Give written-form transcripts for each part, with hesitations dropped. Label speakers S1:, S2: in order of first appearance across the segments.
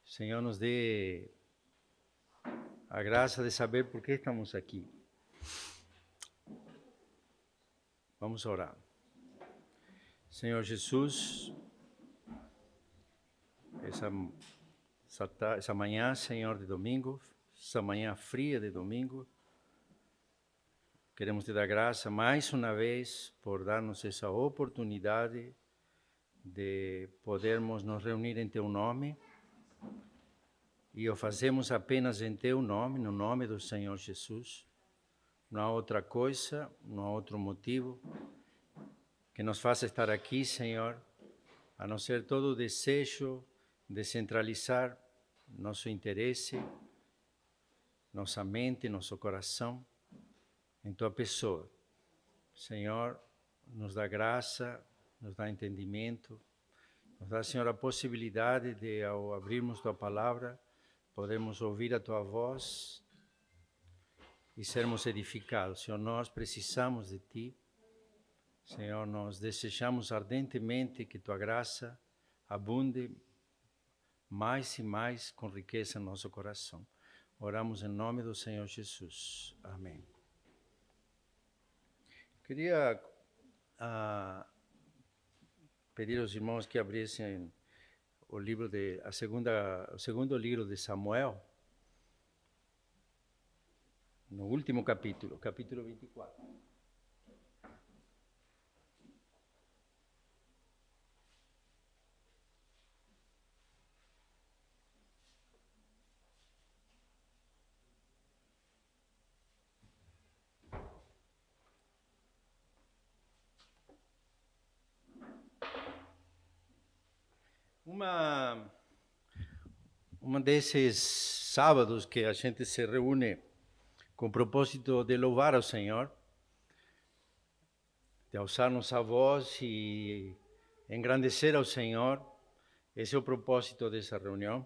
S1: Senhor nos dê a graça de saber por que estamos aqui. Vamos orar. Senhor Jesus, essa manhã, Senhor, de domingo, essa manhã fria de domingo, queremos te dar graça mais uma vez por dar-nos essa oportunidade de podermos nos reunir em Teu nome. E o fazemos apenas em Teu nome, no nome do Senhor Jesus. Não há outra coisa, não há outro motivo que nos faça estar aqui, Senhor, a não ser todo o desejo de centralizar nosso interesse, nossa mente, nosso coração em Tua pessoa. Senhor, nos dá graça, nos dá entendimento, nos dá, Senhor, a possibilidade de, ao abrirmos Tua palavra, podemos ouvir a Tua voz e sermos edificados. Senhor, nós precisamos de Ti. Senhor, nós desejamos ardentemente que Tua graça abunde mais e mais com riqueza em nosso coração. Oramos em nome do Senhor Jesus. Amém. Queria pedir aos irmãos que abrissem o segundo livro de Samuel, no último capítulo, capítulo 24. Um desses sábados que a gente se reúne com o propósito de louvar ao Senhor, de alçar nossa voz e engrandecer ao Senhor. Esse é o propósito dessa reunião.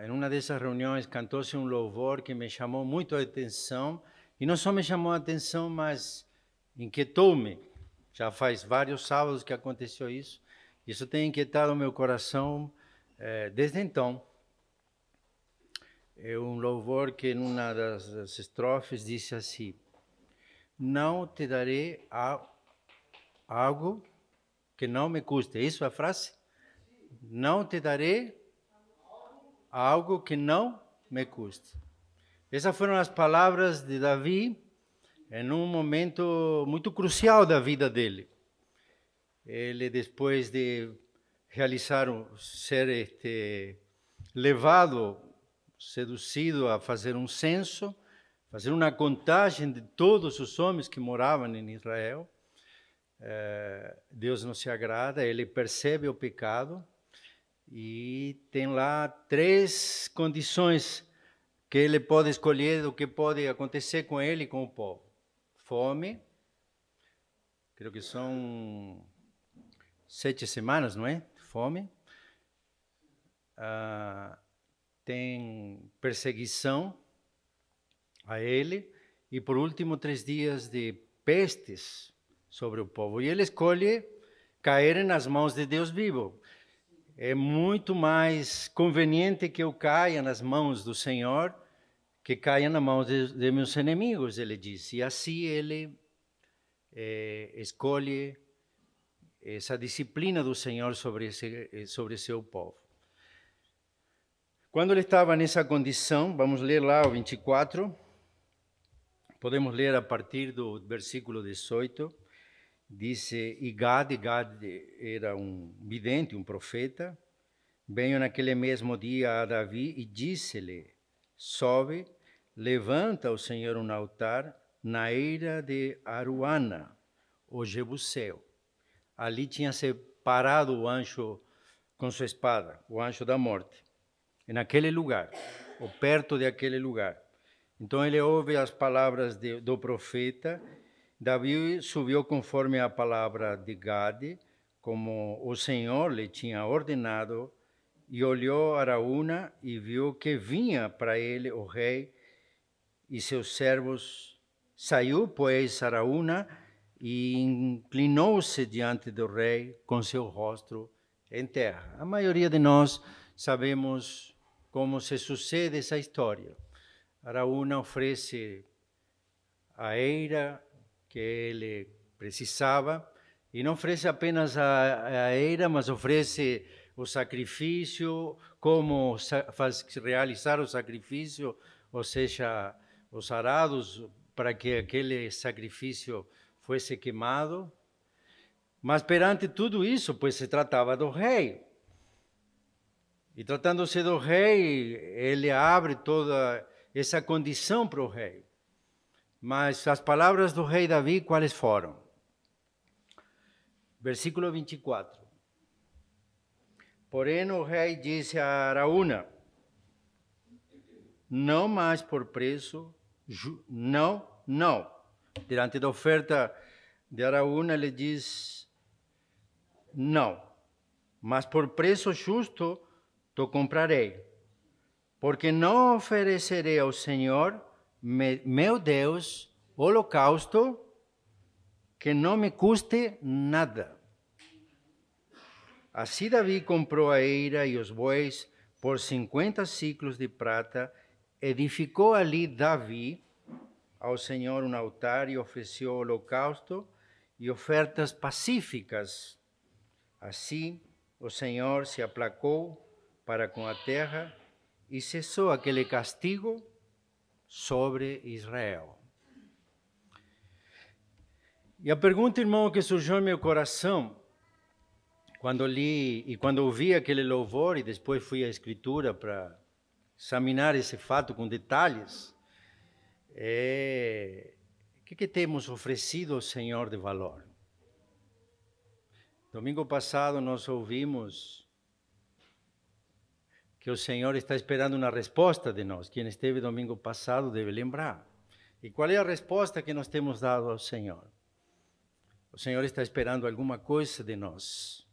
S1: Em uma dessas reuniões cantou-se um louvor que me chamou muito a atenção, e não só me chamou a atenção, mas inquietou-me. Já faz vários sábados que aconteceu isso. Isso tem inquietado o meu coração desde então. É um louvor que, em uma das estrofes, disse assim: não te darei algo que não me custe. Isso é a frase? Não te darei algo que não me custe. Essas foram as palavras de Davi em um momento muito crucial da vida dele. Ele, depois de ser levado, seduzido a fazer um censo, fazer uma contagem de todos os homens que moravam em Israel, Deus não se agrada, ele percebe o pecado e tem lá 3 condições que ele pode escolher do que pode acontecer com ele e com o povo. Fome, creio que são 7 semanas, não é? Fome. Tem perseguição a ele e, por último, 3 dias de pestes sobre o povo. E ele escolhe cair nas mãos de Deus vivo. É muito mais conveniente que eu caia nas mãos do Senhor que caia nas mãos de meus inimigos, ele disse. E assim ele escolhe essa disciplina do Senhor sobre seu povo. Quando ele estava nessa condição, vamos ler lá o 24, podemos ler a partir do versículo 18, diz: e Gad era um vidente, um profeta, veio naquele mesmo dia a Davi e disse-lhe: sobe, levanta ao Senhor um altar na eira de Aruana, o Jebuseu. Ali tinha separado o anjo com sua espada, o anjo da morte, naquele lugar, ou perto daquele lugar. Então ele ouve as palavras do profeta. Davi subiu conforme a palavra de Gade, como o Senhor lhe tinha ordenado, e olhou Araúna e viu que vinha para ele o rei e seus servos. Saiu, pois, Araúna e inclinou-se diante do rei com seu rosto em terra. A maioria de nós sabemos como se sucede essa história. Araúna oferece a eira que ele precisava, e não oferece apenas a eira, mas oferece o sacrifício, como realizar o sacrifício, ou seja, os arados, para que aquele sacrifício fosse queimado. Mas perante tudo isso, pois se tratava do rei. E tratando-se do rei, ele abre toda essa condição para o rei. Mas as palavras do rei Davi, quais foram? Versículo 24. Porém o rei disse a Araúna, não mais por preço, não. Diante da oferta de Araúna, ele diz, não, mas por preço justo te comprarei, porque não oferecerei ao Senhor, meu Deus, holocausto que não me custe nada. Assim Davi comprou a eira e os bois por 50 ciclos de prata, edificou ali Davi ao Senhor um altar e ofereceu holocausto e ofertas pacíficas. Assim o Senhor se aplacou para com a terra e cessou aquele castigo sobre Israel. E a pergunta, irmão, que surgiu em meu coração, quando li e quando ouvi aquele louvor e depois fui à Escritura para examinar esse fato com detalhes, o que temos oferecido ao Senhor de valor? Domingo passado nós ouvimos que o Senhor está esperando uma resposta de nós. Quem esteve domingo passado deve lembrar. E qual é a resposta que nós temos dado ao Senhor? O Senhor está esperando alguma coisa de nós.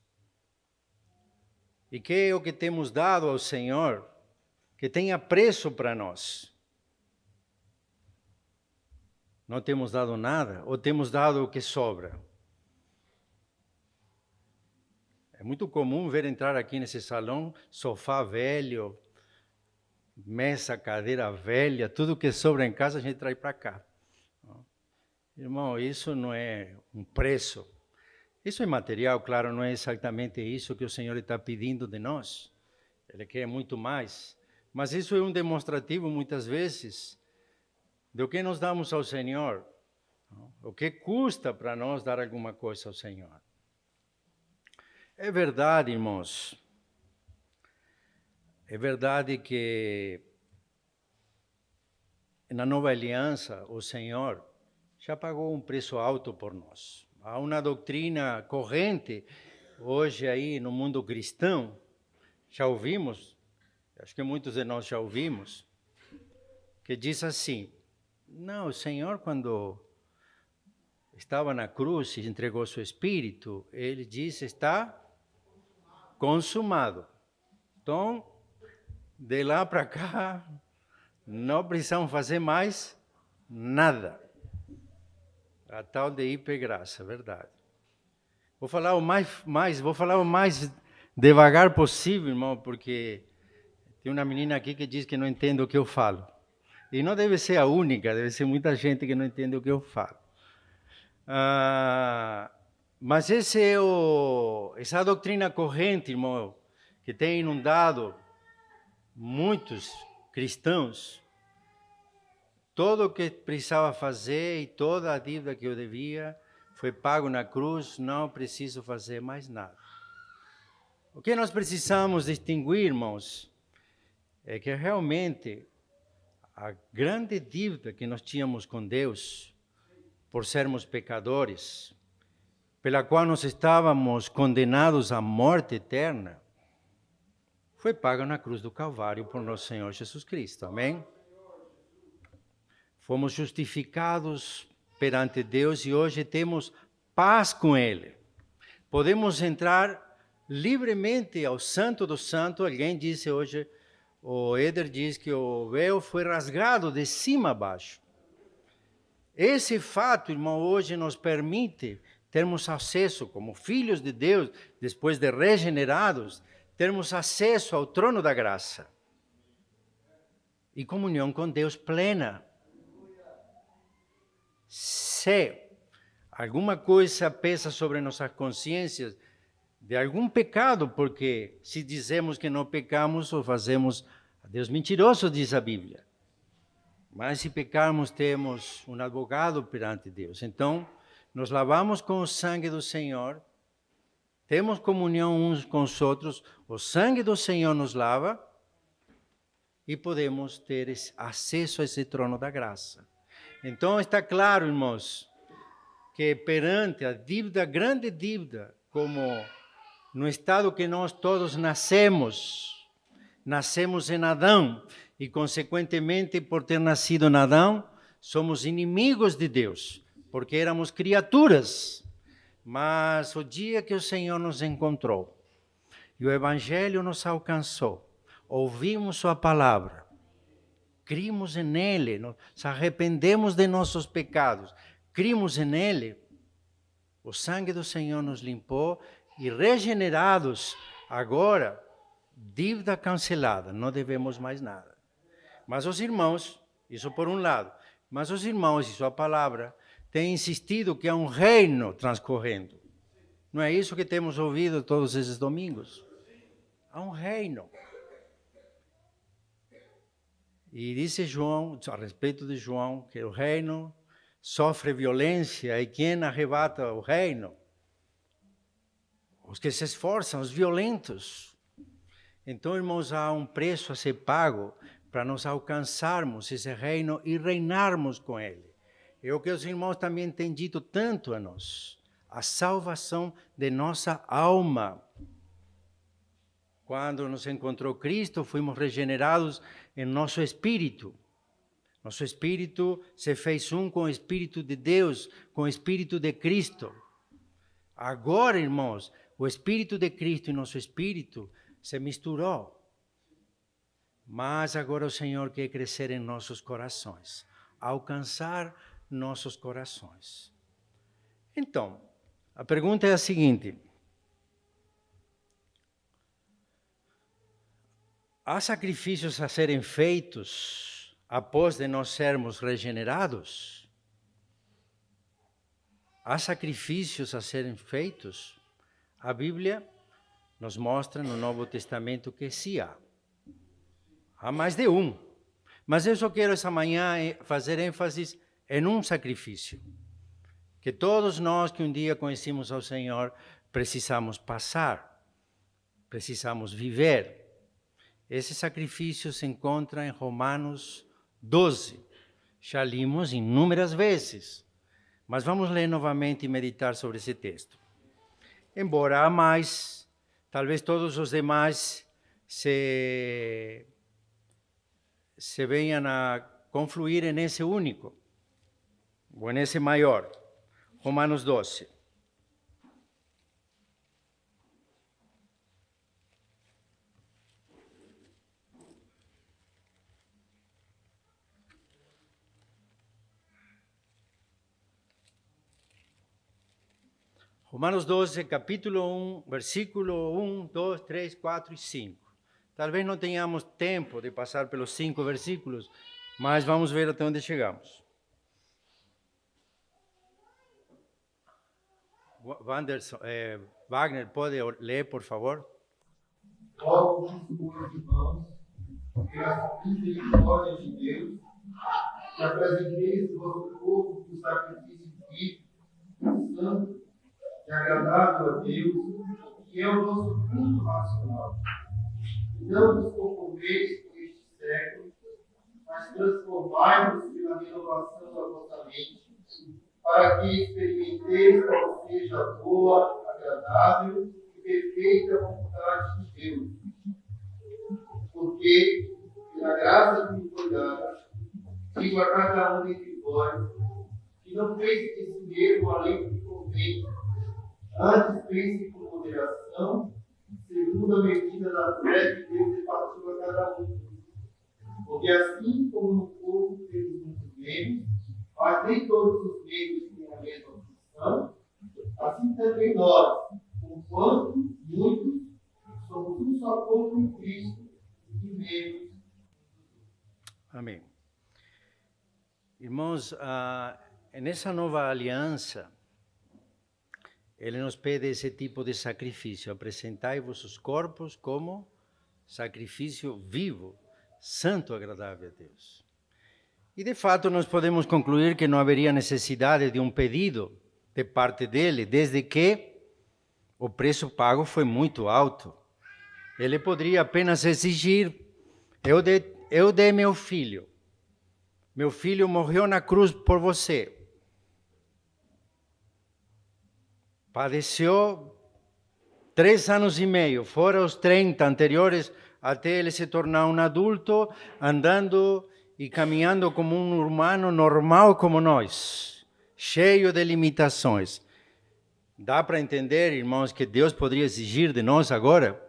S1: E que é o que temos dado ao Senhor que tenha preço para nós? Não temos dado nada ou temos dado o que sobra? É muito comum ver entrar aqui nesse salão sofá velho, mesa, cadeira velha, tudo que sobra em casa a gente traz para cá. Irmão, isso não é um preço. Isso é material, claro, não é exatamente isso que o Senhor está pedindo de nós. Ele quer muito mais. Mas isso é um demonstrativo, muitas vezes, do que nós damos ao Senhor. O que custa para nós dar alguma coisa ao Senhor. É verdade, irmãos. É verdade que na nova aliança o Senhor já pagou um preço alto por nós. Há uma doutrina corrente hoje aí no mundo cristão, já ouvimos, acho que muitos de nós já ouvimos, que diz assim, não, o Senhor quando estava na cruz e entregou seu Espírito, ele disse, está consumado. Então, de lá para cá, não precisamos fazer mais nada. A tal de hipergraça, verdade. Vou falar o mais devagar possível, irmão, porque tem uma menina aqui que diz que não entende o que eu falo. E não deve ser a única, deve ser muita gente que não entende o que eu falo. Mas essa doutrina corrente, irmão, que tem inundado muitos cristãos, todo o que precisava fazer e toda a dívida que eu devia foi pago na cruz, não preciso fazer mais nada. O que nós precisamos distinguir, irmãos, é que realmente a grande dívida que nós tínhamos com Deus, por sermos pecadores, pela qual nós estávamos condenados à morte eterna, foi paga na cruz do Calvário por nosso Senhor Jesus Cristo. Amém? Fomos justificados perante Deus e hoje temos paz com Ele. Podemos entrar livremente ao Santo do Santo. Alguém disse hoje, o Éder diz que o véu foi rasgado de cima a baixo. Esse fato, irmão, hoje nos permite termos acesso como filhos de Deus, depois de regenerados, termos acesso ao trono da graça e comunhão com Deus plena. Se alguma coisa pesa sobre nossas consciências de algum pecado, porque se dizemos que não pecamos, ou fazemos a Deus mentiroso, diz a Bíblia. Mas se pecarmos, temos um advogado perante Deus. Então, nos lavamos com o sangue do Senhor, temos comunhão uns com os outros, o sangue do Senhor nos lava e podemos ter acesso a esse trono da graça. Então, está claro, irmãos, que perante a dívida, grande dívida, como no estado que nós todos nascemos em Adão, e consequentemente, por ter nascido em Adão, somos inimigos de Deus, porque éramos criaturas. Mas o dia que o Senhor nos encontrou, e o Evangelho nos alcançou, ouvimos sua palavra, crimos nele, nos arrependemos de nossos pecados, crimos nele, o sangue do Senhor nos limpou e regenerados, agora, dívida cancelada, não devemos mais nada. Mas os irmãos, isso por um lado, mas os irmãos e sua palavra têm insistido que há um reino transcorrendo. Não é isso que temos ouvido todos esses domingos? Há um reino. E disse João, a respeito de João, que o reino sofre violência, e quem arrebata o reino? Os que se esforçam, os violentos. Então, irmãos, há um preço a ser pago para nós alcançarmos esse reino e reinarmos com ele. É o que os irmãos também têm dito tanto a nós, a salvação de nossa alma. Quando nos encontrou Cristo, fomos regenerados em nosso espírito. Nosso espírito se fez um com o Espírito de Deus, com o Espírito de Cristo. Agora, irmãos, o Espírito de Cristo e nosso espírito se misturou. Mas agora o Senhor quer crescer em nossos corações, alcançar nossos corações. Então, a pergunta é a seguinte: há sacrifícios a serem feitos após de nós sermos regenerados? Há sacrifícios a serem feitos? A Bíblia nos mostra no Novo Testamento que sim há. Há mais de um. Mas eu só quero essa manhã fazer ênfase em um sacrifício, que todos nós que um dia conhecemos ao Senhor precisamos passar, precisamos viver. Esse sacrifício se encontra em Romanos 12. Já limos inúmeras vezes, mas vamos ler novamente e meditar sobre esse texto. Embora há mais, talvez todos os demais se venham a confluir nesse único, ou nesse maior. Romanos 12. Romanos 12, capítulo 1, versículo 1, 2, 3, 4 e 5. Talvez não tenhamos tempo de passar pelos 5 versículos, mas vamos ver até onde chegamos. Wagner, pode ler, por favor?
S2: Logo, meus irmãos, pelas misericórdias de Deus, que apresenteis o vosso corpo por sacrifício vivo, santo e agradável a Deus, que é o nosso culto racional. Não vos conformeis com este século, mas transformai-vos pela renovação da vossa mente, para que experimenteis qual seja a boa, agradável e perfeita vontade de Deus. Porque, pela graça que me foi dada, digo a cada um dentre vós, que não pense de si mesmo além do que convém, antes pense com moderação, segundo a medida da fé que Deus repartiu a cada um. Porque assim como no corpo temos muitos membros, mas nem todos os membros têm a mesma função, assim também nós, conquanto muitos, somos um só corpo em Cristo e membros.
S1: Amém. Irmãos, nessa nova aliança, Ele nos pede esse tipo de sacrifício. Apresentai vossos corpos como sacrifício vivo, santo, agradável a Deus. E de fato nós podemos concluir que não haveria necessidade de um pedido de parte dele, desde que o preço pago foi muito alto. Ele poderia apenas exigir: eu dei meu filho morreu na cruz por você. Padeceu 3 anos e meio, fora os 30 anteriores, até ele se tornar um adulto, andando e caminhando como um humano normal como nós, cheio de limitações. Dá para entender, irmãos, que Deus poderia exigir de nós agora,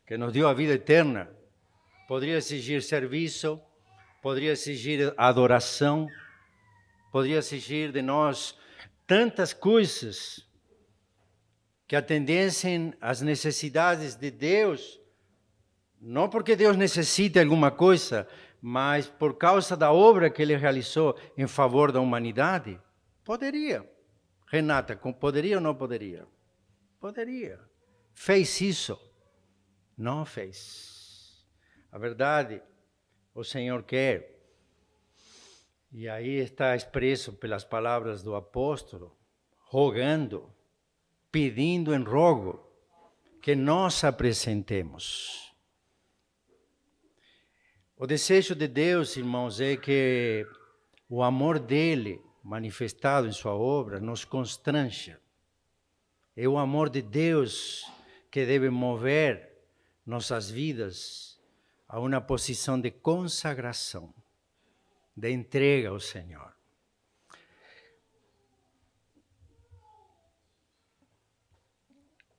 S1: que nos deu a vida eterna, poderia exigir serviço, poderia exigir adoração, poderia exigir de nós tantas coisas que atendessem às necessidades de Deus, não porque Deus necessite alguma coisa, mas por causa da obra que Ele realizou em favor da humanidade. Poderia. Renata, poderia ou não poderia? Poderia. Fez isso? Não fez. A verdade, o Senhor quer. E aí está expresso pelas palavras do apóstolo, rogando, pedindo em rogo, que nós apresentemos. O desejo de Deus, irmãos, é que o amor dele, manifestado em sua obra, nos constranja. É o amor de Deus que deve mover nossas vidas a uma posição de consagração, de entrega ao Senhor.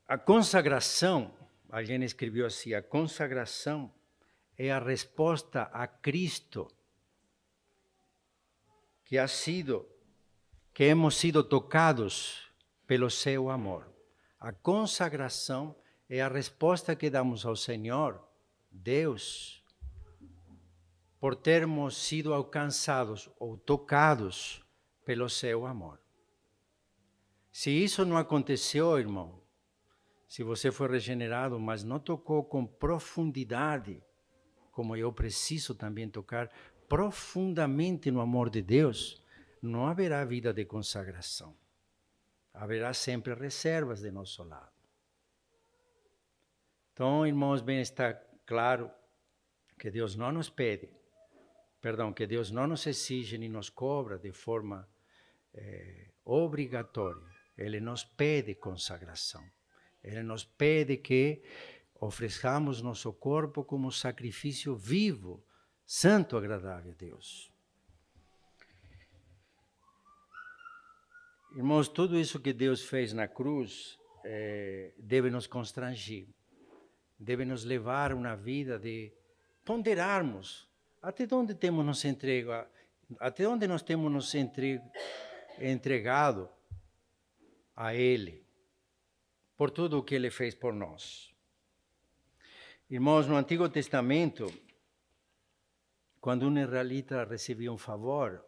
S1: A consagração, alguém escreveu assim, a consagração é a resposta a Cristo que hemos sido tocados pelo seu amor. A consagração é a resposta que damos ao Senhor, Deus, por termos sido alcançados ou tocados pelo seu amor. Se isso não aconteceu, irmão, se você foi regenerado, mas não tocou com profundidade, como eu preciso também tocar profundamente no amor de Deus, não haverá vida de consagração. Haverá sempre reservas de nosso lado. Então, irmãos, bem está claro que Deus não nos pede, que Deus não nos exige nem nos cobra de forma obrigatória. Ele nos pede consagração. Ele nos pede que ofereçamos nosso corpo como sacrifício vivo, santo, agradável a Deus. Irmãos, tudo isso que Deus fez na cruz deve nos constranger, deve nos levar a uma vida de ponderarmos até onde temos nos entregado, até onde nós temos nos entregado a Ele, por tudo o que Ele fez por nós. Irmãos, no Antigo Testamento, quando um israelita recebia um favor,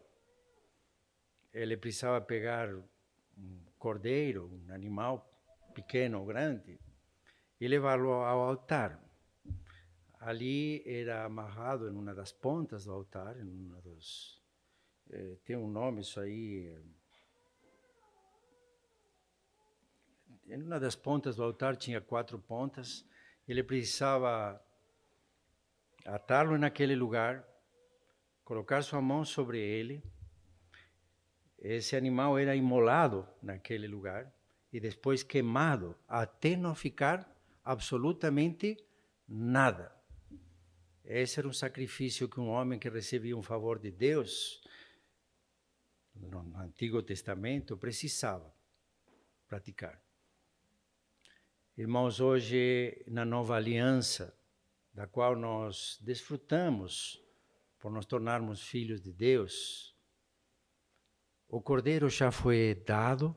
S1: ele precisava pegar um cordeiro, um animal pequeno ou grande, e levá-lo ao altar. Ali era amarrado em uma das pontas do altar, em uma dos... tem um nome isso aí... Em uma das pontas do altar tinha 4 pontas. Ele precisava atá-lo naquele lugar, colocar sua mão sobre ele. Esse animal era imolado naquele lugar e depois queimado até não ficar absolutamente nada. Esse era um sacrifício que um homem que recebia um favor de Deus, no Antigo Testamento, precisava praticar. Irmãos, hoje, na nova aliança, da qual nós desfrutamos por nos tornarmos filhos de Deus, o Cordeiro já foi dado,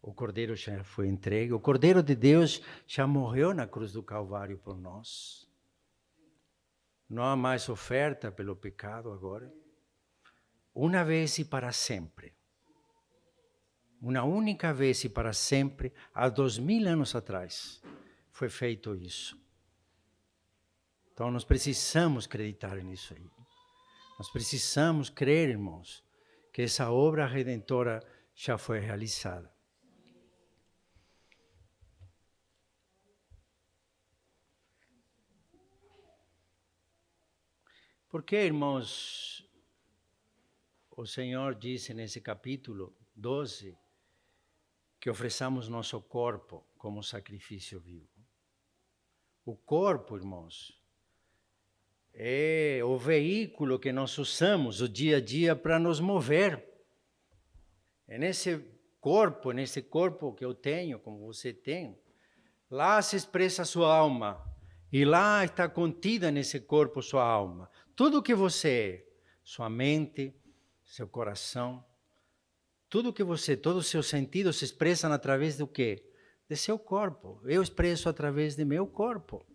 S1: O Cordeiro já foi entregue. O Cordeiro de Deus já morreu na cruz do Calvário por nós. Não há mais oferta pelo pecado agora. Uma vez e para sempre. Uma única vez e para sempre, há 2000 anos atrás, foi feito isso. Então nós precisamos acreditar nisso aí. Nós precisamos crer, irmãos, que essa obra redentora já foi realizada. Porque, irmãos, o Senhor disse nesse capítulo 12 que ofereçamos nosso corpo como sacrifício vivo. O corpo, irmãos, é o veículo que nós usamos o dia a dia para nos mover. É nesse corpo que eu tenho, como você tem, lá se expressa a sua alma. E lá está contida nesse corpo sua alma. Tudo o que você é, sua mente, seu coração, tudo que você, todos os seus sentidos se expressam através do quê? De seu corpo. Eu expresso através de meu corpo.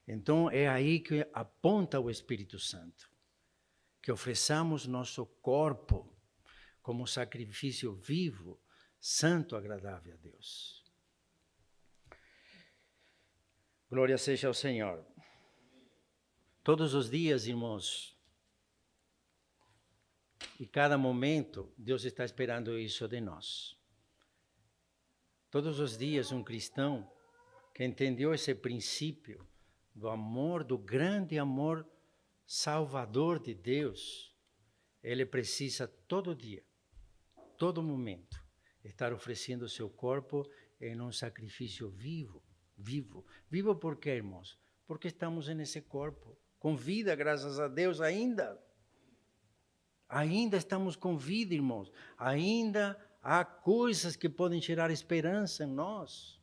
S1: Então é aí que aponta o Espírito Santo. Que ofereçamos nosso corpo como sacrifício vivo, santo, agradável a Deus. Glória seja ao Senhor. Todos os dias, irmãos, e cada momento, Deus está esperando isso de nós. Todos os dias, um cristão que entendeu esse princípio do amor, do grande amor salvador de Deus, ele precisa todo dia, todo momento, estar oferecendo seu corpo em um sacrifício vivo. Vivo por quê, irmãos? Porque estamos nesse corpo, com vida, graças a Deus, ainda. Ainda estamos com vida, irmãos. Ainda há coisas que podem gerar esperança em nós.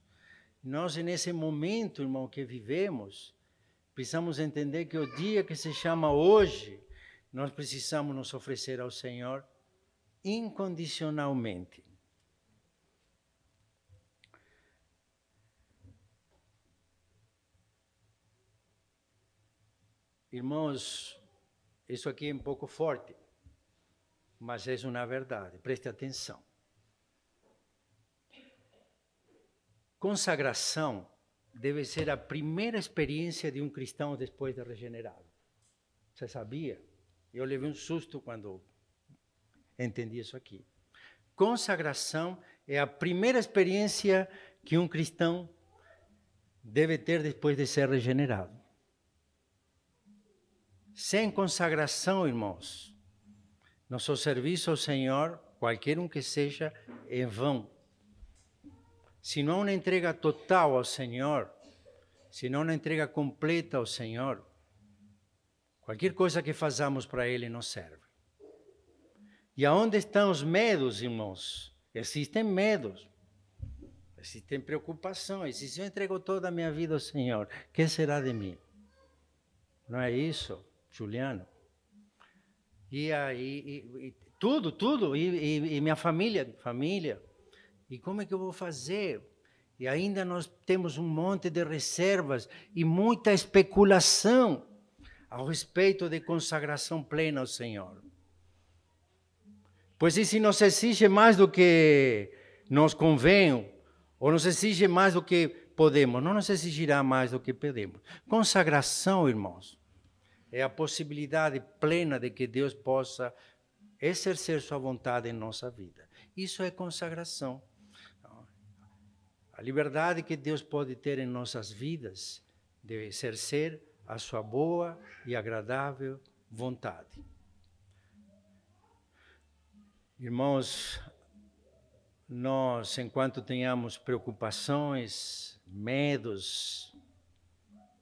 S1: Nós, nesse momento, irmão, que vivemos, precisamos entender que o dia que se chama hoje, nós precisamos nos oferecer ao Senhor incondicionalmente. Irmãos, isso aqui é um pouco forte, mas é uma verdade, preste atenção. Consagração deve ser a primeira experiência de um cristão depois de regenerado. Você sabia? Eu levei um susto quando entendi isso aqui. Consagração é a primeira experiência que um cristão deve ter depois de ser regenerado. Sem consagração, irmãos, nosso serviço ao Senhor, qualquer um que seja, é em vão. Se não uma entrega total ao Senhor, se não uma entrega completa ao Senhor, qualquer coisa que façamos para Ele não serve. E aonde estão os medos, irmãos? Existem medos, existem preocupações. E se eu entrego toda a minha vida ao Senhor, o que será de mim? Não é isso, Juliano? E aí, tudo, e minha família. E como é que eu vou fazer? E ainda nós temos um monte de reservas e muita especulação a respeito de consagração plena ao Senhor. Pois isso nos exige mais do que nos convém, ou nos exige mais do que podemos. Não nos exigirá mais do que podemos. Consagração, irmãos, é a possibilidade plena de que Deus possa exercer sua vontade em nossa vida. Isso é consagração. A liberdade que Deus pode ter em nossas vidas de exercer a sua boa e agradável vontade. Irmãos, nós, enquanto tenhamos preocupações, medos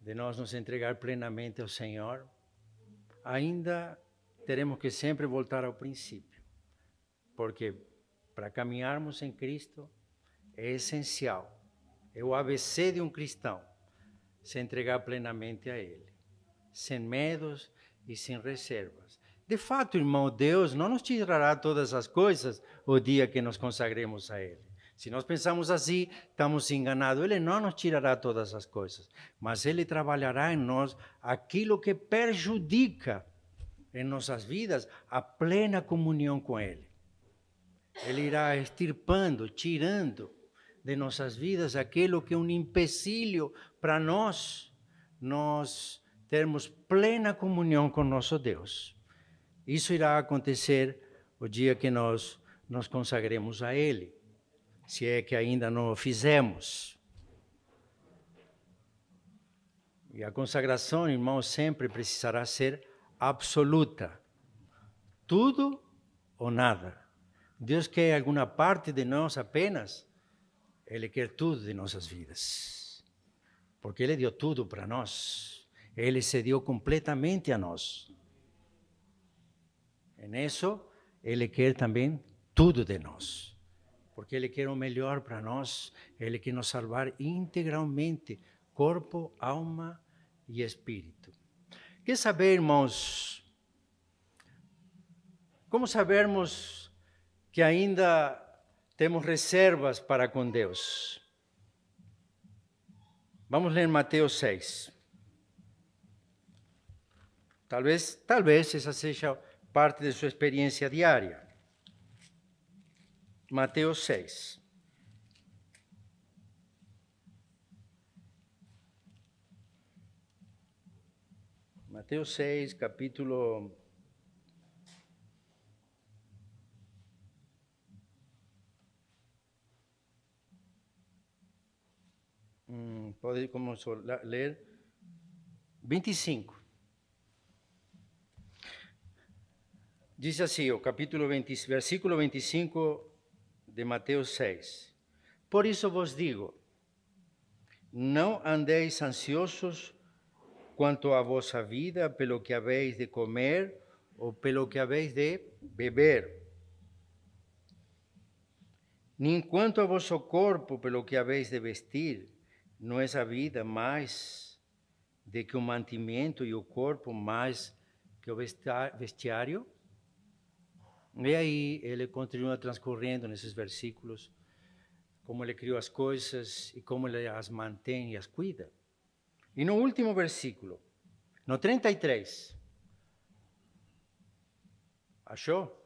S1: de nós nos entregar plenamente ao Senhor, ainda teremos que sempre voltar ao princípio, porque para caminharmos em Cristo é essencial, é o ABC de um cristão, se entregar plenamente a Ele, sem medos e sem reservas. De fato, irmão, Deus não nos tirará todas as coisas o dia que nos consagremos a Ele. Se nós pensamos assim, estamos enganados. Ele não nos tirará todas as coisas, mas Ele trabalhará em nós aquilo que prejudica em nossas vidas a plena comunhão com Ele. Ele irá extirpando, tirando de nossas vidas aquilo que é um empecilho para nós termos plena comunhão com nosso Deus. Isso irá acontecer o dia que nós nos consagremos a Ele, se é que ainda não o fizemos. E a consagração, irmãos, sempre precisará ser absoluta. Tudo ou nada. Deus quer alguma parte de nós apenas, Ele quer tudo de nossas vidas. Porque Ele deu tudo para nós. Ele se deu completamente a nós. E nisso, Ele quer também tudo de nós. Porque Ele quer o melhor para nós. Ele quer nos salvar integralmente, corpo, alma e espírito. Quer saber, irmãos, como sabermos que ainda temos reservas para com Deus? Vamos ler Mateus 6. Talvez essa seja parte de sua experiência diária. Mateus 6. Mateus 6, capítulo... Podemos ler 25. Diz assim, o capítulo 20, versículo 25 de Mateus 6. Por isso vos digo, não andeis ansiosos quanto à vossa vida, pelo que haveis de comer ou pelo que haveis de beber, nem quanto a vosso corpo, pelo que haveis de vestir. Não é a vida mais do que o mantimento e o corpo mais que o vestiário? E aí ele continua transcorrendo nesses versículos como ele criou as coisas e como ele as mantém e as cuida. E no último versículo, no 33, achou?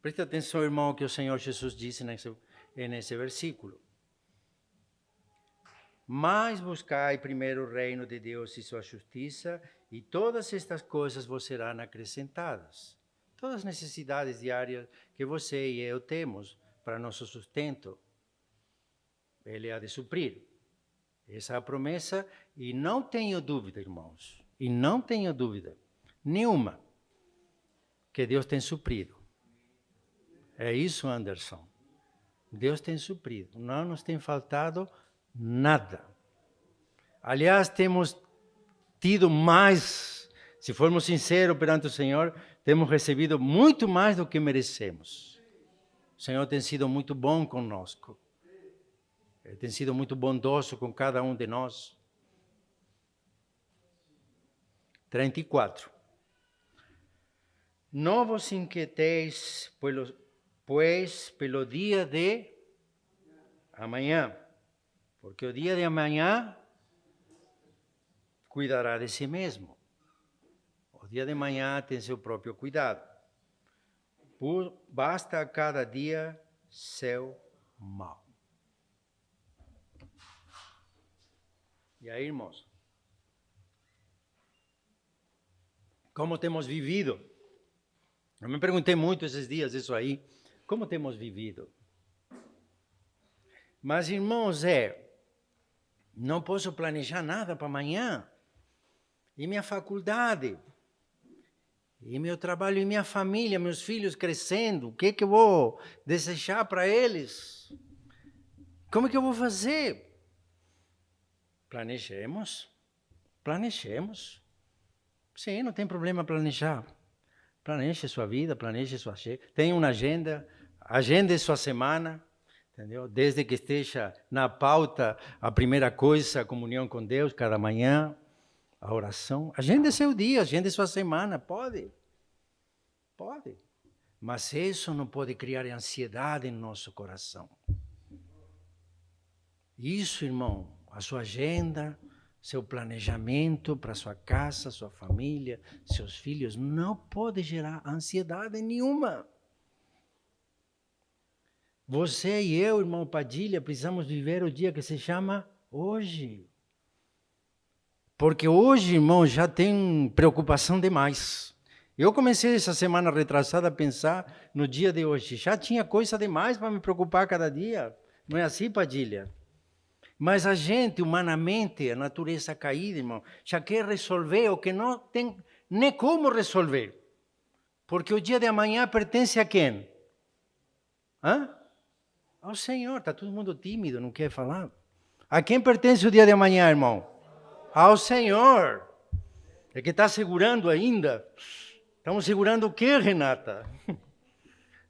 S1: Presta atenção, irmão, que o Senhor Jesus disse nesse versículo. Mas buscai primeiro o reino de Deus e sua justiça, e todas estas coisas vos serão acrescentadas. Todas as necessidades diárias que você e eu temos para nosso sustento, Ele há de suprir. Essa é a promessa, e não tenho dúvida, irmãos, e não tenho dúvida nenhuma que Deus tem suprido. É isso, Anderson. Deus tem suprido, não nos tem faltado nada. Aliás, temos tido mais, se formos sinceros perante o Senhor, temos recebido muito mais do que merecemos. O Senhor tem sido muito bom conosco. Ele tem sido muito bondoso com cada um de nós. 34. Não vos inquieteis, pois, pelo dia de amanhã, porque o dia de amanhã cuidará de si mesmo. O dia de amanhã tem seu próprio cuidado. Basta a cada dia seu mal. E aí, irmãos, como temos vivido? Eu me perguntei muito esses dias isso aí. Como temos vivido? Mas, irmãos, não posso planejar nada para amanhã. E minha faculdade, e meu trabalho, e minha família, meus filhos crescendo, o que eu vou desejar para eles? Como é que eu vou fazer? Planejemos. Sim, não tem problema planejar. Planeje sua vida, planeje sua agenda. Tenha uma agenda, agende sua semana, entendeu? Desde que esteja na pauta a primeira coisa, a comunhão com Deus cada manhã, a oração. Agende seu dia, agende sua semana, pode. Mas isso não pode criar ansiedade em nosso coração. Isso, irmão, a sua agenda, seu planejamento para sua casa, sua família, seus filhos, não pode gerar ansiedade nenhuma. Você e eu, irmão Padilha, precisamos viver o dia que se chama hoje. Porque hoje, irmão, já tem preocupação demais. Eu comecei essa semana retrasada a pensar no dia de hoje. Já tinha coisa demais para me preocupar cada dia. Não é assim, Padilha? Mas a gente, humanamente, a natureza caída, irmão, já quer resolver o que não tem nem como resolver. Porque o dia de amanhã pertence a quem? Hã? Ao Senhor. Está todo mundo tímido, não quer falar. A quem pertence o dia de amanhã, irmão? Ao Senhor. É que está segurando ainda. Estamos segurando o quê, Renata?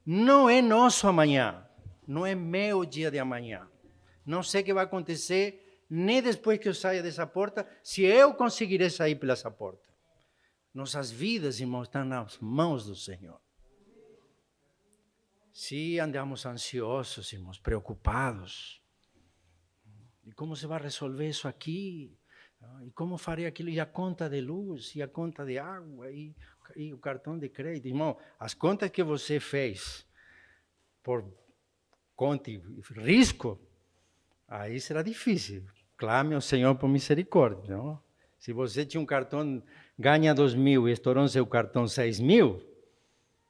S1: Não é nosso amanhã. Não é meu dia de amanhã. Não sei o que vai acontecer, nem depois que eu saia dessa porta, se eu conseguirei sair pela essa porta. Nossas vidas, irmãos, estão nas mãos do Senhor. Se andamos ansiosos, irmãos, preocupados, e como se vai resolver isso aqui? E como farei aquilo? E a conta de luz, e a conta de água, e o cartão de crédito. Irmão, as contas que você fez por conta e risco, aí será difícil. Clame ao Senhor por misericórdia. Não? Se você tinha um cartão, ganha 2.000 e estourou seu cartão 6.000,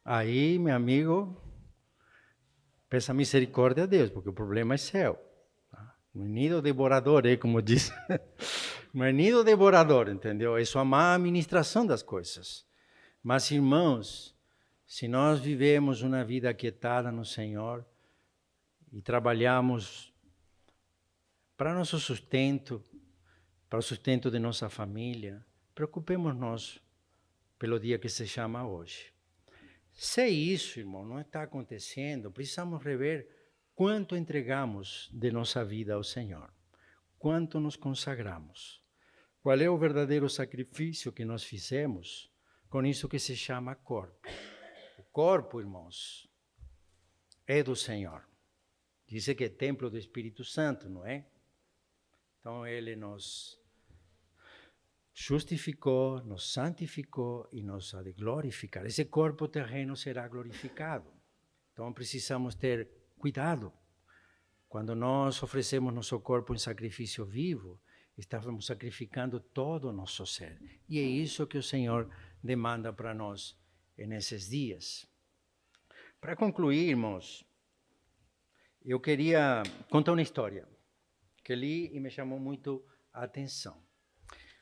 S1: aí, meu amigo, peça misericórdia a Deus, porque o problema é seu. Menino devorador, como diz. Menino devorador, entendeu? É só a má administração das coisas. Mas, irmãos, se nós vivemos uma vida aquietada no Senhor e trabalhamos para nosso sustento, para o sustento de nossa família, preocupemos-nos pelo dia que se chama hoje. Se isso, irmão, não está acontecendo, precisamos rever quanto entregamos de nossa vida ao Senhor, quanto nos consagramos, qual é o verdadeiro sacrifício que nós fizemos com isso que se chama corpo. O corpo, irmãos, é do Senhor. Diz que é templo do Espírito Santo, não é? Então, Ele nos justificou, nos santificou e nos há de glorificar. Esse corpo terreno será glorificado. Então, precisamos ter cuidado. Quando nós oferecemos nosso corpo em sacrifício vivo, estamos sacrificando todo o nosso ser. E é isso que o Senhor demanda para nós nesses dias. Para concluir, irmãos, eu queria contar uma história que li e me chamou muito a atenção.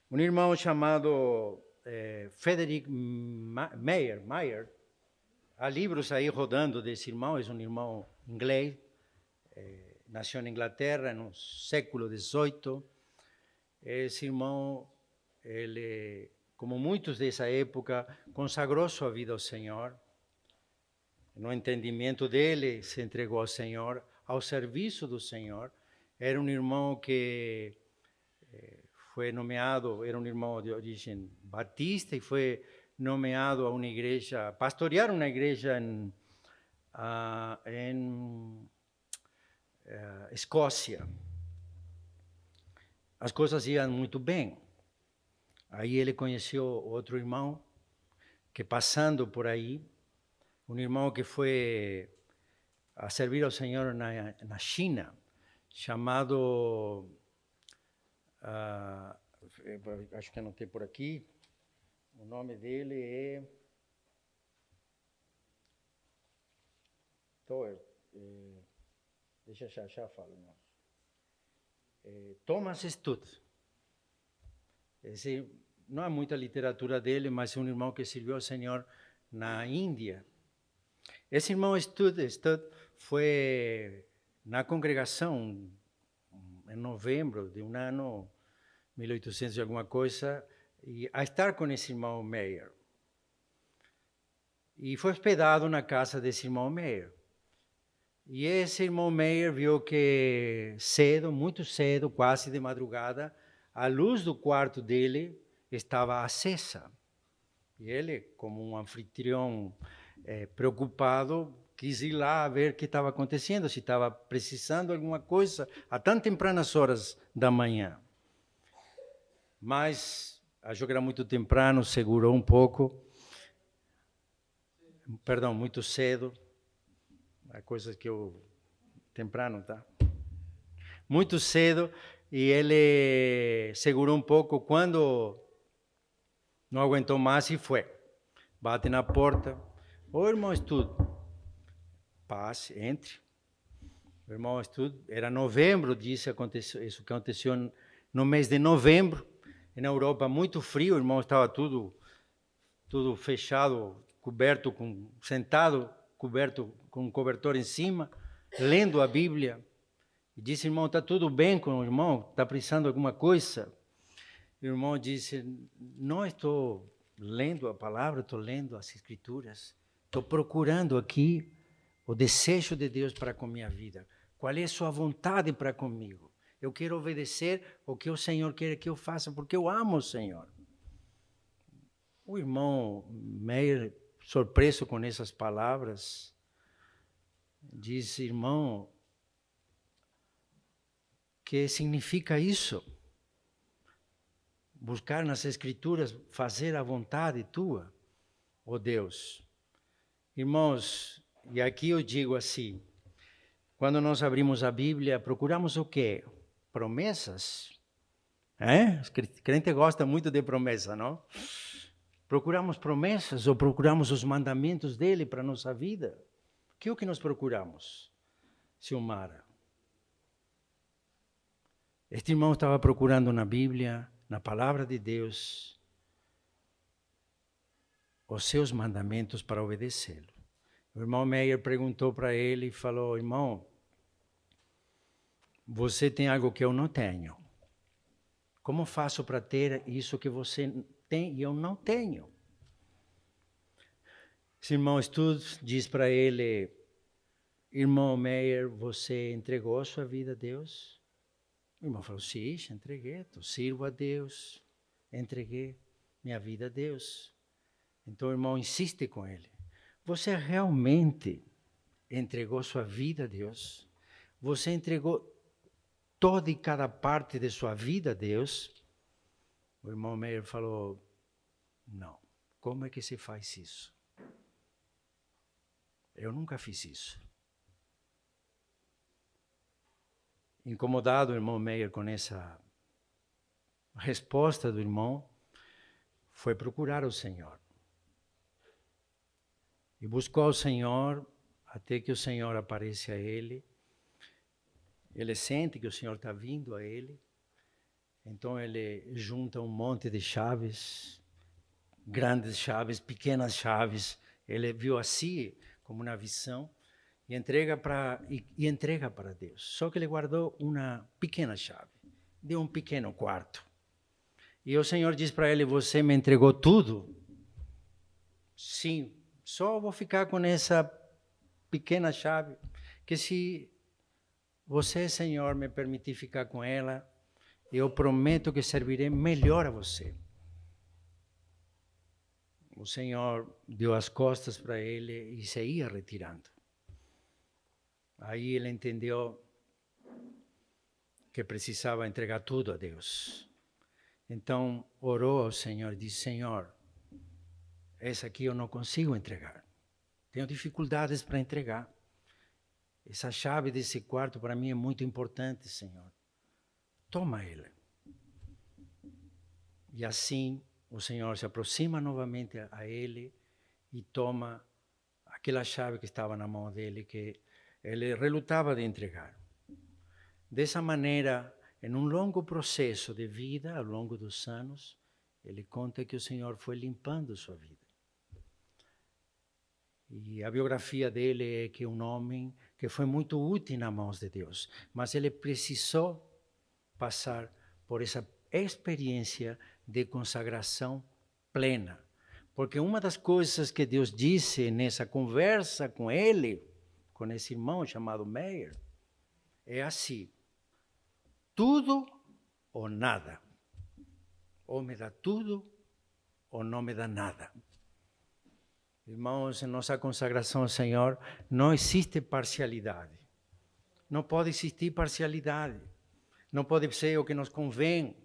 S1: Um irmão chamado Frederick Meyer, há livros aí rodando desse irmão, é um irmão inglês, nasceu na Inglaterra no século XVIII. Esse irmão, ele, como muitos dessa época, consagrou sua vida ao Senhor. No entendimento dele, se entregou ao Senhor, ao serviço do Senhor. Era um irmão que foi nomeado, era um irmão de origem batista e foi nomeado a uma igreja, pastorear uma igreja em Escócia. As coisas iam muito bem. Aí ele conheceu outro irmão que, passando por aí, um irmão que foi a servir ao Senhor na China, chamado, acho que anotei por aqui, o nome dele é deixa eu já falo, Thomas Stutt. Esse, não há muita literatura dele, mas é um irmão que serviu ao Senhor na Índia. Esse irmão Stutt foi na congregação em novembro de um ano 1800 e alguma coisa, e a estar com esse irmão Meyer. E foi hospedado na casa desse irmão Meyer. E esse irmão Meyer viu que cedo, muito cedo, quase de madrugada, a luz do quarto dele estava acesa. E ele, como um anfitrião preocupado, quis ir lá ver o que estava acontecendo, se estava precisando de alguma coisa, a tão tempranas horas da manhã. Mas a jogo era muito temprano, segurou um pouco, perdão, muito cedo, a coisa que eu, temprano, tá? Muito cedo, e ele segurou um pouco, quando não aguentou mais e foi. Bate na porta, ô irmão Estudo, passe, entre. O irmão Estudo, era novembro, disse, isso aconteceu no mês de novembro, na Europa muito frio, o irmão estava tudo fechado, coberto, sentado, coberto com um cobertor em cima, lendo a Bíblia. E disse, irmão, está tudo bem com o irmão? Está precisando de alguma coisa? O irmão disse, não estou lendo a palavra, estou lendo as Escrituras. Estou procurando aqui o desejo de Deus para com minha vida. Qual é a sua vontade para comigo? Eu quero obedecer o que o Senhor quer que eu faça, porque eu amo o Senhor. O irmão Meyer, surpreso com essas palavras, disse, irmão, o que significa isso? Buscar nas Escrituras, fazer a vontade tua, ó Deus. Irmãos, e aqui eu digo assim, quando nós abrimos a Bíblia, procuramos o quê? Promessas. O crente gosta muito de promessa, não? Procuramos promessas ou procuramos os mandamentos dele para a nossa vida? Que é o que nós procuramos, Silmara? Este irmão estava procurando na Bíblia, na palavra de Deus, os seus mandamentos para obedecê-lo. O irmão Meyer perguntou para ele e falou, irmão, você tem algo que eu não tenho. Como faço para ter isso que você tem e eu não tenho? Esse irmão Estudo diz para ele, irmão Meyer, você entregou a sua vida a Deus? O irmão falou, sim, entreguei, sirvo a Deus, entreguei minha vida a Deus. Então o irmão insiste com ele, você realmente entregou sua vida a Deus? Você entregou toda e cada parte de sua vida a Deus? O irmão Meyer falou, não, como é que se faz isso? Eu nunca fiz isso. Incomodado o irmão Meyer com essa resposta do irmão, foi procurar o Senhor. E buscou o Senhor, até que o Senhor aparece a ele. Ele sente que o Senhor está vindo a ele. Então ele junta um monte de chaves, grandes chaves, pequenas chaves. Ele viu assim, como uma visão, e entrega para Deus. Só que ele guardou uma pequena chave, de um pequeno quarto. E o Senhor diz para ele, você me entregou tudo? Sim, só vou ficar com essa pequena chave, que se você, Senhor, me permitir ficar com ela, eu prometo que servirei melhor a você. O Senhor deu as costas para ele e se ia retirando. Aí ele entendeu que precisava entregar tudo a Deus. Então orou ao Senhor e disse, Senhor, essa aqui eu não consigo entregar. Tenho dificuldades para entregar. Essa chave desse quarto para mim é muito importante, Senhor. Toma ele. E assim o Senhor se aproxima novamente a ele e toma aquela chave que estava na mão dele, que ele relutava de entregar. Dessa maneira, em um longo processo de vida, ao longo dos anos, ele conta que o Senhor foi limpando sua vida. E a biografia dele é que um homem que foi muito útil nas mãos de Deus, mas ele precisou passar por essa experiência de consagração plena. Porque uma das coisas que Deus disse nessa conversa com ele, com esse irmão chamado Meyer, é assim, tudo ou nada. Ou me dá tudo ou não me dá nada. Irmãos, em nossa consagração ao Senhor, não existe parcialidade. Não pode existir parcialidade. Não pode ser o que nos convém,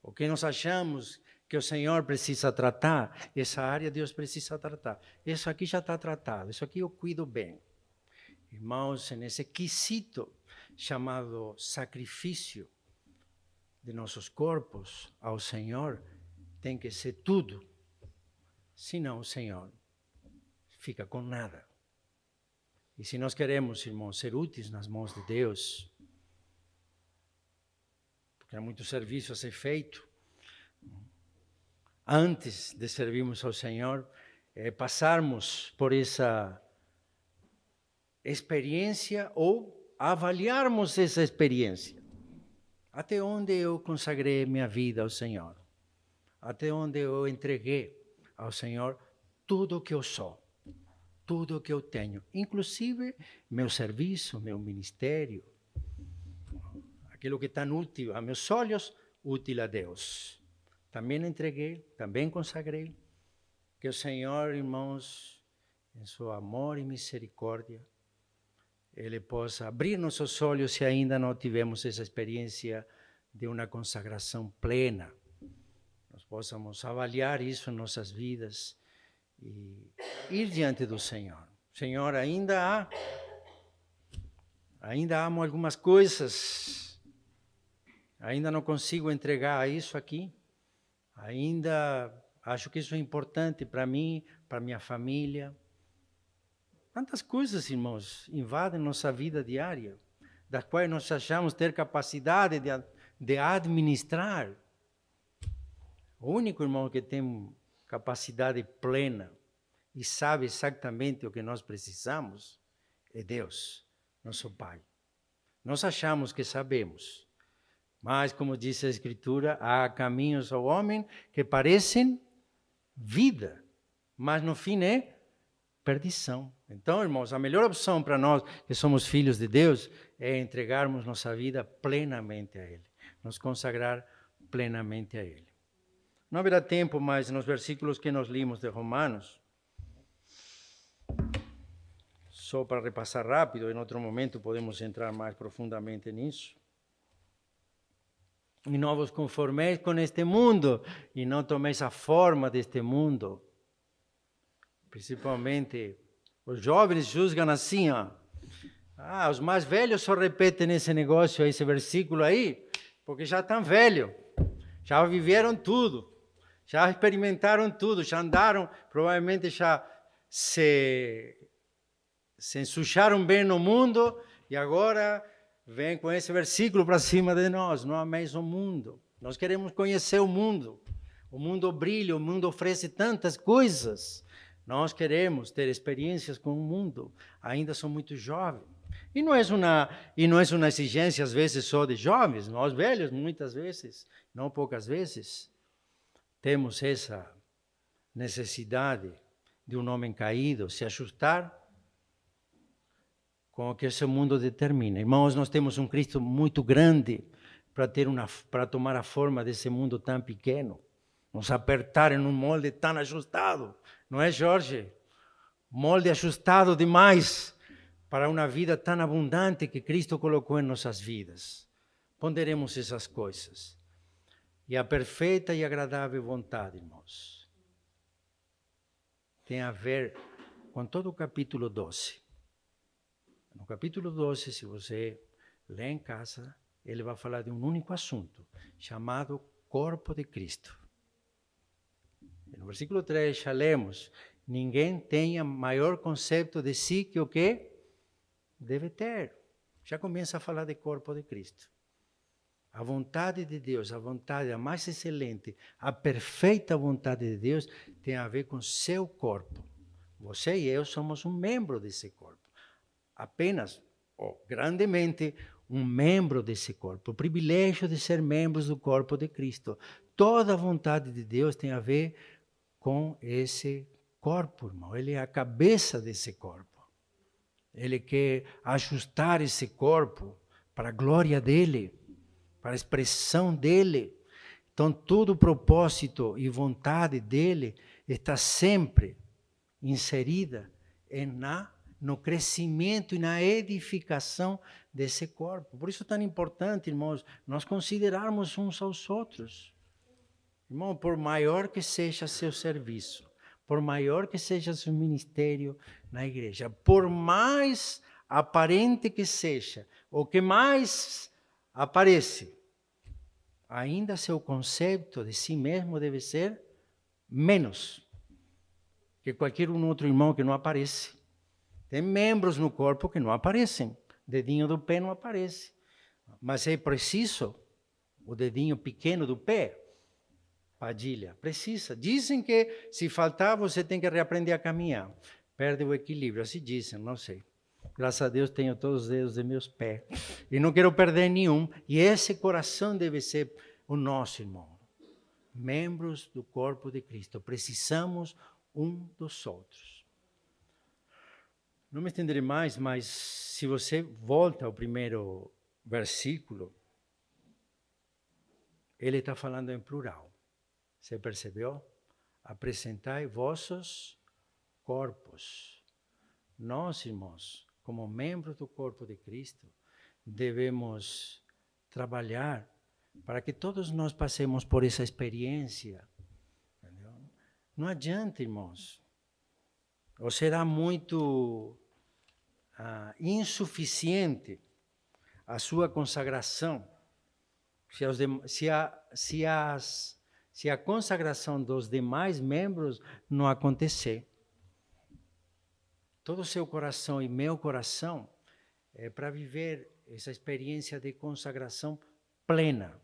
S1: o que nós achamos que o Senhor precisa tratar. Essa área Deus precisa tratar. Isso aqui já está tratado, isso aqui eu cuido bem. Irmãos, nesse quesito chamado sacrifício de nossos corpos ao Senhor, tem que ser tudo. Senão o Senhor fica com nada. E se nós queremos, irmãos, ser úteis nas mãos de Deus, porque há muito serviço a ser feito, antes de servirmos ao Senhor, passarmos por essa experiência ou avaliarmos essa experiência. Até onde eu consagrei minha vida ao Senhor? Até onde eu entreguei ao Senhor tudo o que eu sou, tudo o que eu tenho, inclusive meu serviço, meu ministério, aquilo que é tão útil a meus olhos, útil a Deus. Também entreguei, também consagrei. Que o Senhor, irmãos, em seu amor e misericórdia, Ele possa abrir nossos olhos se ainda não tivemos essa experiência de uma consagração plena. Nós possamos avaliar isso em nossas vidas e ir diante do Senhor. Senhor, ainda amo algumas coisas, ainda não consigo entregar isso aqui, ainda acho que isso é importante para mim, para minha família. Tantas coisas, irmãos, invadem nossa vida diária, das quais nós achamos ter capacidade de administrar. O único irmão que tem capacidade plena e sabe exatamente o que nós precisamos é Deus, nosso Pai. Nós achamos que sabemos, mas, como diz a Escritura, há caminhos ao homem que parecem vida, mas no fim é perdição. Então, irmãos, a melhor opção para nós que somos filhos de Deus é entregarmos nossa vida plenamente a Ele, nos consagrar plenamente a Ele. Não haverá tempo mais nos versículos que nós limos de Romanos, só para repassar rápido, em outro momento podemos entrar mais profundamente nisso. E não vos conformeis com este mundo, e não tomeis a forma deste mundo. Principalmente, os jovens julgam assim, ó. Os mais velhos só repetem esse negócio, esse versículo aí, porque já estão velhos, já viveram tudo, já experimentaram tudo, já andaram, provavelmente já se ensujaram bem no mundo, e agora vem com esse versículo para cima de nós. Não ameis o mundo. Nós queremos conhecer o mundo. O mundo brilha, o mundo oferece tantas coisas. Nós queremos ter experiências com o mundo. Ainda sou muito jovem. E não é uma exigência, às vezes, só de jovens. Nós velhos, muitas vezes, não poucas vezes, temos essa necessidade de um homem caído se ajustar com o que esse mundo determina. Irmãos, nós temos um Cristo muito grande para tomar a forma desse mundo tão pequeno, nos apertar em um molde tão ajustado. Não é, Jorge? Molde ajustado demais para uma vida tão abundante que Cristo colocou em nossas vidas. Ponderemos essas coisas. E a perfeita e agradável vontade, irmãos, tem a ver com todo o capítulo 12. No capítulo 12, se você lê em casa, ele vai falar de um único assunto, chamado corpo de Cristo. E no versículo 3 já lemos, ninguém tenha maior conceito de si que o que deve ter. Já começa a falar de corpo de Cristo. A vontade de Deus, a vontade a mais excelente, a perfeita vontade de Deus tem a ver com seu corpo. Você e eu somos um membro desse corpo. Apenas, grandemente, um membro desse corpo. O privilégio de ser membros do corpo de Cristo. Toda a vontade de Deus tem a ver com esse corpo, irmão. Ele é a cabeça desse corpo. Ele quer ajustar esse corpo para a glória dele, para a expressão dele. Então, todo o propósito e vontade dele está sempre inserida no crescimento e na edificação desse corpo. Por isso é tão importante, irmãos, nós considerarmos uns aos outros. Irmão, por maior que seja seu serviço, por maior que seja seu ministério na igreja, por mais aparente que seja, o que mais aparece, ainda seu conceito de si mesmo deve ser menos que qualquer outro irmão que não aparece. Tem membros no corpo que não aparecem, dedinho do pé não aparece, mas é preciso o dedinho pequeno do pé. Padilha, precisa. Dizem que se faltar, você tem que reaprender a caminhar. Perde o equilíbrio, assim dizem, não sei. Graças a Deus tenho todos os dedos de meus pés. E não quero perder nenhum. E esse coração deve ser o nosso, irmão. Membros do corpo de Cristo. Precisamos um dos outros. Não me estenderei mais, mas se você volta ao primeiro versículo, ele está falando em plural. Você percebeu? Apresentai vossos corpos. Nós, irmãos, como membros do corpo de Cristo, devemos trabalhar para que todos nós passemos por essa experiência. Entendeu? Não adianta, irmãos. Ou será muito insuficiente a sua consagração se a consagração dos demais membros não acontecer. Todo o seu coração e meu coração é para viver essa experiência de consagração plena,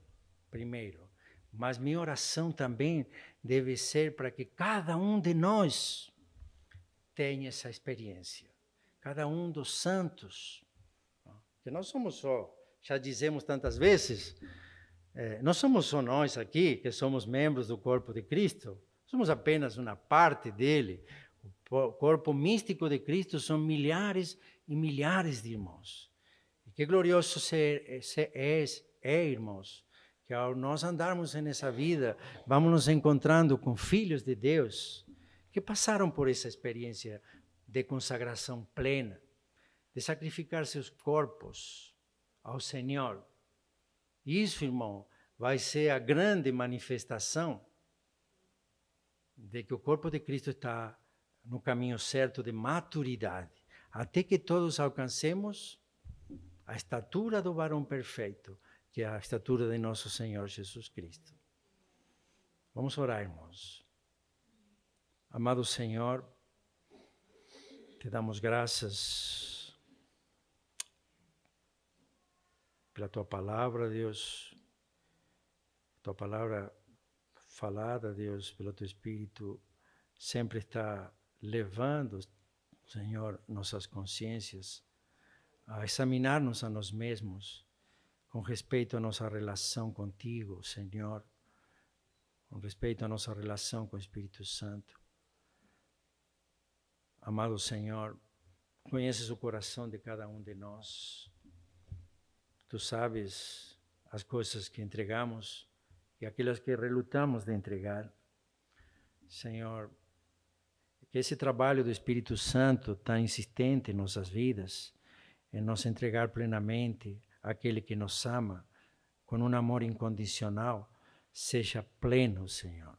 S1: primeiro. Mas minha oração também deve ser para que cada um de nós tenha essa experiência. Cada um dos santos. Que nós somos só, já dizemos tantas vezes, não somos só nós aqui, que somos membros do corpo de Cristo, somos apenas uma parte dele. O corpo místico de Cristo são milhares e milhares de irmãos. E que glorioso irmãos, que ao nós andarmos nessa vida, vamos nos encontrando com filhos de Deus que passaram por essa experiência de consagração plena, de sacrificar seus corpos ao Senhor. Isso, irmão, vai ser a grande manifestação de que o corpo de Cristo está no caminho certo de maturidade, até que todos alcancemos a estatura do varão perfeito, que é a estatura de nosso Senhor Jesus Cristo. Vamos orar, irmãos. Amado Senhor, te damos graças pela Tua palavra, Deus, Tua palavra falada, Deus, pelo Teu Espírito, sempre está levando, Senhor, nossas consciências a examinar-nos a nós mesmos com respeito à nossa relação contigo, Senhor, com respeito à nossa relação com o Espírito Santo. Amado Senhor, conheces o coração de cada um de nós. Tu sabes as coisas que entregamos e aquelas que relutamos de entregar. Senhor, que esse trabalho do Espírito Santo tão insistente em nossas vidas, em nos entregar plenamente àquele que nos ama, com um amor incondicional, seja pleno, Senhor.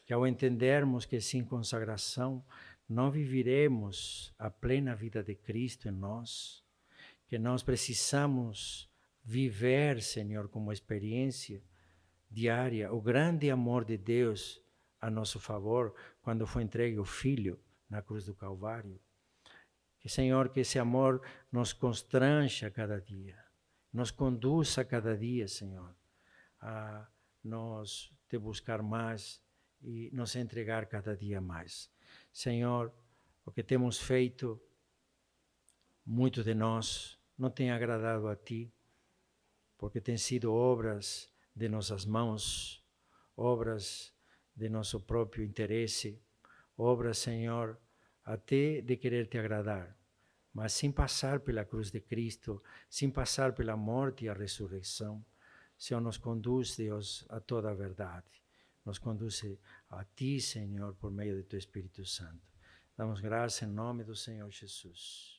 S1: Que ao entendermos que sem consagração não viveremos a plena vida de Cristo em nós, que nós precisamos viver, Senhor, como experiência diária, o grande amor de Deus a nosso favor, quando foi entregue o Filho na cruz do Calvário. Que, Senhor, que esse amor nos constranja cada dia, nos conduza cada dia, Senhor, a nos te buscar mais e nos entregar cada dia mais. Senhor, o que temos feito, muito de nós não tem agradado a Ti, porque tem sido obras de nossas mãos, obras de nosso próprio interesse, obras, Senhor, até de querer Te agradar, mas sem passar pela cruz de Cristo, sem passar pela morte e a ressurreição. Senhor, nos conduz, Deus, a toda a verdade. Nos conduz a Ti, Senhor, por meio de Teu Espírito Santo. Damos graça em nome do Senhor Jesus.